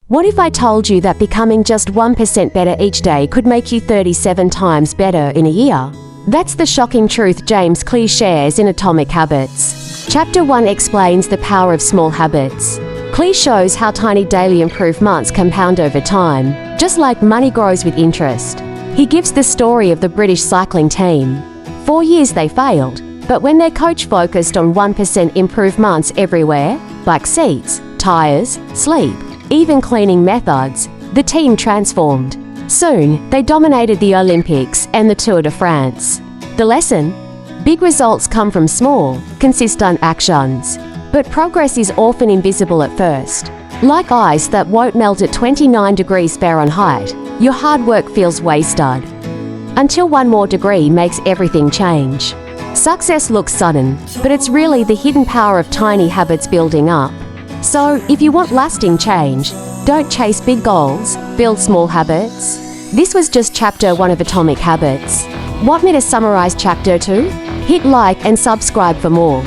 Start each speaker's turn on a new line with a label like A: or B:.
A: What if I told you that becoming just 1% better each day could make you 37 times better in a year? That's the shocking truth James Clear shares in Atomic Habits. Chapter 1 explains the power of small habits. Clear shows how tiny daily improvements compound over time, just like money grows with interest. He gives the story of the British cycling team. 4 years they failed, but when their coach focused on 1% improvements everywhere, like seats, tyres, sleep, even cleaning methods, the team transformed. Soon, they dominated the Olympics and the Tour de France. The lesson? Big results come from small, consistent actions. But progress is often invisible at first. Like ice that won't melt at 29 degrees Fahrenheit, your hard work feels wasted. Until one more degree makes everything change. Success looks sudden, but it's really the hidden power of tiny habits building up. So, if you want lasting change, don't chase big goals, build small habits. This was just Chapter 1 of Atomic Habits. Want me to summarize Chapter 2? Hit like and subscribe for more.